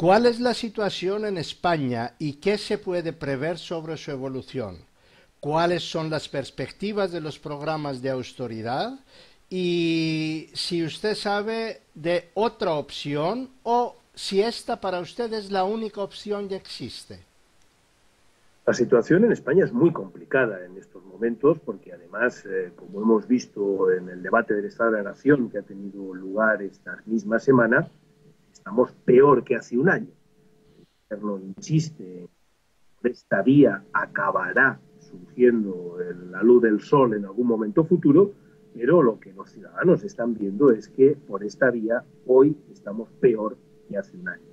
¿Cuál es la situación en España y qué se puede prever sobre su evolución? ¿Cuáles son las perspectivas de los programas de austeridad? Y si usted sabe de otra opción o si esta para usted es la única opción que existe. La situación en España es muy complicada en estos momentos porque además, como hemos visto en el debate del Estado de la Nación que ha tenido lugar esta misma semana, estamos peor que hace un año. El gobierno insiste que esta vía acabará surgiendo la luz del sol en algún momento futuro, pero lo que los ciudadanos están viendo es que por esta vía hoy estamos peor que hace un año.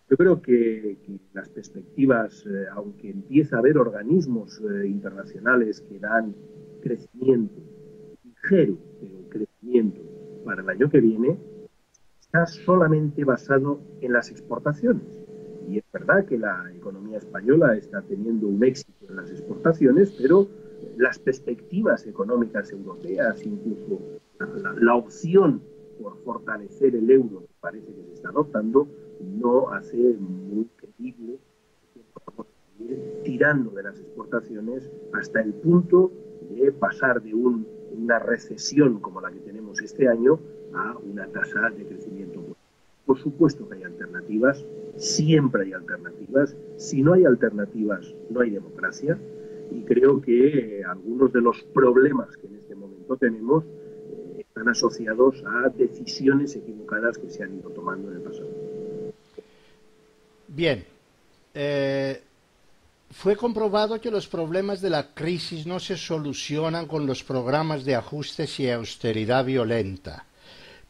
Yo creo que las perspectivas, aunque empieza a haber organismos internacionales que dan crecimiento, ligero, pero crecimiento para el año que viene, está solamente basado en las exportaciones. Y es verdad que la economía española está teniendo un éxito en las exportaciones, pero las perspectivas económicas europeas, incluso la opción por fortalecer el euro que parece que se está adoptando, no hace muy creíble ir tirando de las exportaciones hasta el punto de pasar de una recesión como la que tenemos este año a una tasa de crecimiento. Por supuesto que hay alternativas, siempre hay alternativas. Si no hay alternativas, no hay democracia. Y creo que algunos de los problemas que en este momento tenemos están asociados a decisiones equivocadas que se han ido tomando en el pasado. Bien, eh, fue comprobado que los problemas de la crisis no se solucionan con los programas de ajustes y austeridad violenta.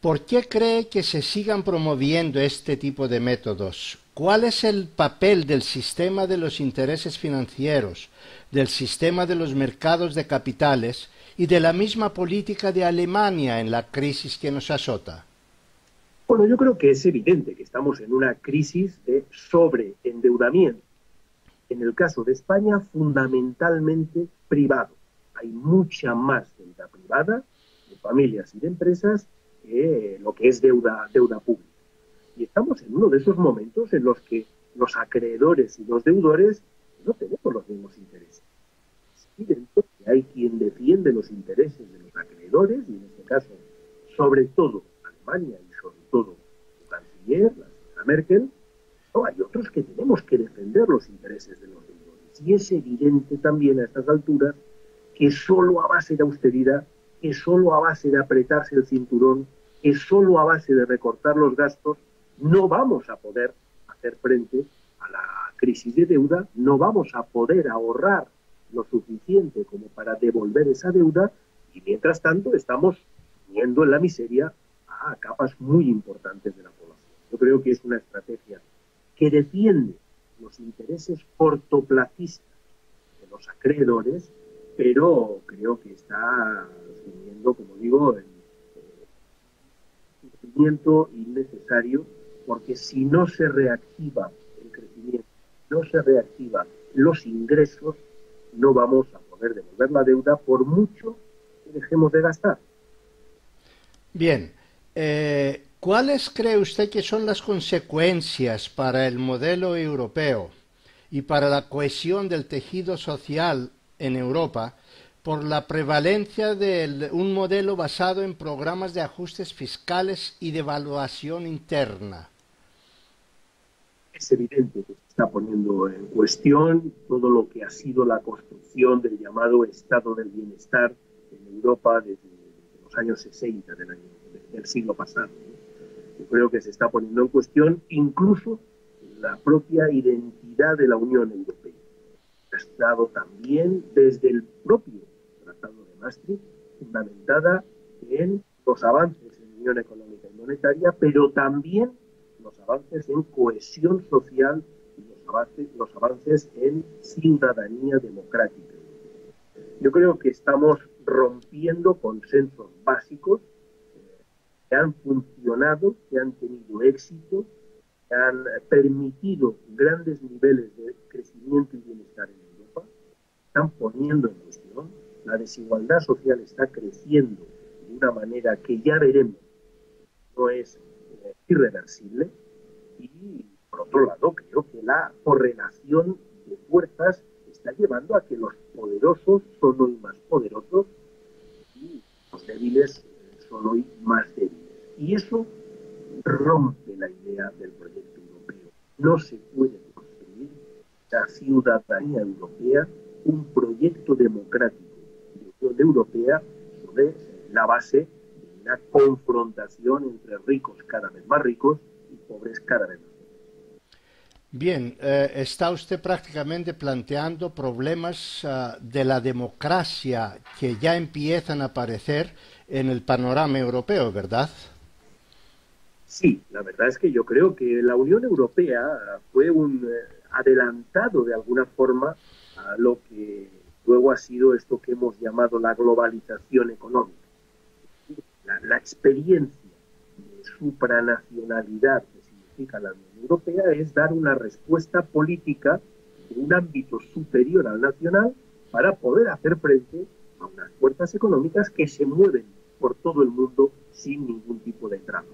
¿Por qué cree que se sigan promoviendo este tipo de métodos? ¿Cuál es el papel del sistema de los intereses financieros, del sistema de los mercados de capitales y de la misma política de Alemania en la crisis que nos azota? Bueno, yo creo que es evidente que estamos en una crisis de sobreendeudamiento. En el caso de España, fundamentalmente privado. Hay mucha más deuda privada de familias y de empresas que lo que es deuda pública. Y estamos en uno de esos momentos en los que los acreedores y los deudores no tenemos los mismos intereses. Es evidente que hay quien defiende los intereses de los acreedores, y en este caso, sobre todo Alemania y sobre todo su canciller, la señora Merkel. No, hay otros que tenemos que defender los intereses de los deudores. Y es evidente también a estas alturas que solo a base de austeridad, que solo a base de apretarse el cinturón, que solo a base de recortar los gastos, no vamos a poder hacer frente a la crisis de deuda, no vamos a poder ahorrar lo suficiente como para devolver esa deuda y mientras tanto estamos poniendo en la miseria a capas muy importantes de la población. Yo creo que es una estrategia que defiende los intereses cortoplacistas de los acreedores, pero creo que está subiendo, como digo, el crecimiento innecesario, porque si no se reactiva el crecimiento, no se reactiva los ingresos, no vamos a poder devolver la deuda por mucho que dejemos de gastar. Bien, ¿cuáles cree usted que son las consecuencias para el modelo europeo y para la cohesión del tejido social en Europa por la prevalencia de un modelo basado en programas de ajustes fiscales y de evaluación interna? Es evidente que se está poniendo en cuestión todo lo que ha sido la construcción del llamado estado del bienestar en Europa desde los años 60 del siglo pasado. Yo creo que se está poniendo en cuestión incluso la propia identidad de la Unión Europea. Ha estado también desde el propio Tratado de Maastricht fundamentada en los avances en Unión Económica y Monetaria, pero también los avances en cohesión social y los avances en ciudadanía democrática. Yo creo que estamos rompiendo consensos básicos que han funcionado, que han tenido éxito, que han permitido grandes niveles de crecimiento y bienestar en Europa, están poniendo en cuestión. La desigualdad social está creciendo de una manera que ya veremos no es irreversible y, por lo esa correlación de fuerzas está llevando a que los poderosos son hoy más poderosos y los débiles son hoy más débiles. Y eso rompe la idea del proyecto europeo. No se puede construir la ciudadanía europea, un proyecto democrático de Unión Europea sobre la base de una confrontación entre ricos cada vez más ricos y pobres cada vez más pobres. Bien, está usted prácticamente planteando problemas de la democracia que ya empiezan a aparecer en el panorama europeo, ¿verdad? Sí, la verdad es que yo creo que la Unión Europea fue un adelantado de alguna forma a lo que luego ha sido esto que hemos llamado la globalización económica. La experiencia de supranacionalidad que significa la Unión Europea es dar una respuesta política de un ámbito superior al nacional para poder hacer frente a unas fuerzas económicas que se mueven por todo el mundo sin ningún tipo de trabas.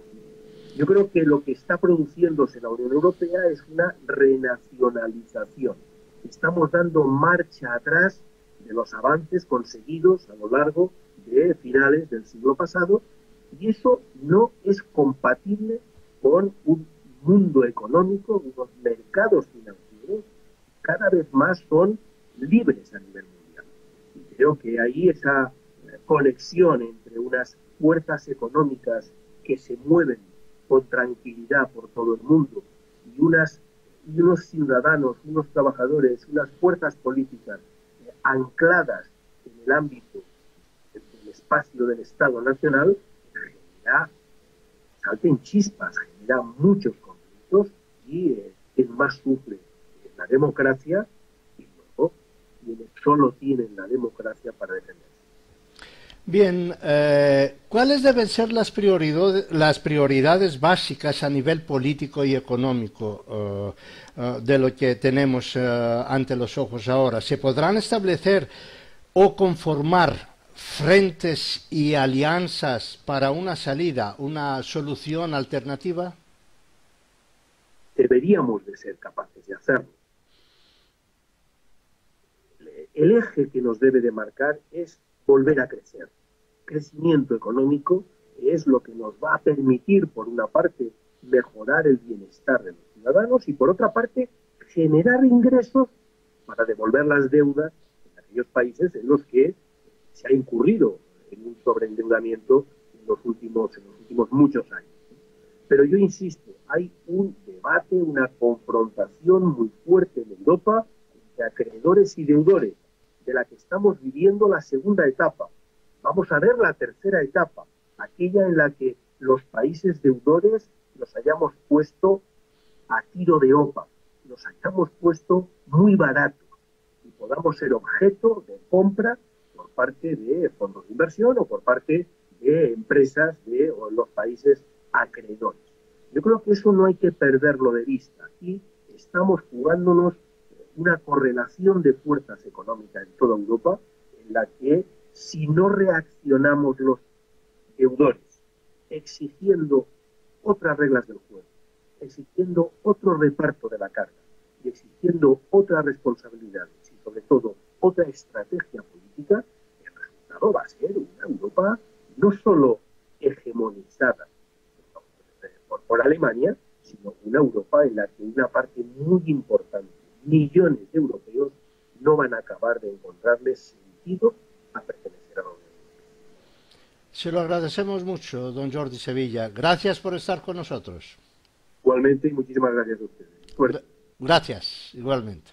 Yo creo que lo que está produciéndose en la Unión Europea es una renacionalización. Estamos dando marcha atrás de los avances conseguidos a lo largo de finales del siglo pasado, y eso no es compatible con un mundo económico, unos mercados financieros cada vez más son libres a nivel mundial. Y creo que ahí esa conexión entre unas fuerzas económicas que se mueven con tranquilidad por todo el mundo y unos ciudadanos, unos trabajadores, unas fuerzas políticas ancladas en el ámbito del espacio del Estado nacional, genera, salten chispas, genera muchos conflictos y quien más sufre es la democracia y luego quienes solo tienen la democracia para defenderse. Bien, ¿cuáles deben ser las prioridades básicas a nivel político y económico de lo que tenemos ante los ojos ahora? ¿Se podrán establecer o conformar frentes y alianzas para una salida, una solución alternativa? Deberíamos de ser capaces de hacerlo. El eje que nos debe de marcar es volver a crecer. Crecimiento económico es lo que nos va a permitir, por una parte, mejorar el bienestar de los ciudadanos y, por otra parte, generar ingresos para devolver las deudas en aquellos países en los que se ha incurrido en un sobreendeudamiento en los últimos muchos años. Pero yo insisto, hay un debate, una confrontación muy fuerte en Europa entre acreedores y deudores, de la que estamos viviendo la segunda etapa. Vamos a ver la tercera etapa, aquella en la que los países deudores nos hayamos puesto a tiro de OPA, nos hayamos puesto muy baratos y podamos ser objeto de compra por parte de fondos de inversión o por parte de empresas de los países acreedores. Yo creo que eso no hay que perderlo de vista. Aquí estamos jugándonos una correlación de fuerzas económicas en toda Europa, en la que si no reaccionamos los deudores, exigiendo otras reglas del juego, exigiendo otro reparto de la carga y exigiendo otras responsabilidades y sobre todo otra estrategia política, el resultado va a ser una Europa no solo hegemonizada por Alemania, sino una Europa en la que una parte muy importante, millones de europeos, no van a acabar de encontrarles sentido a pertenecer a la Unión Europea. Se lo agradecemos mucho, don Jordi Sevilla. Gracias por estar con nosotros. Igualmente, y muchísimas gracias a ustedes. Suerte. Gracias, igualmente.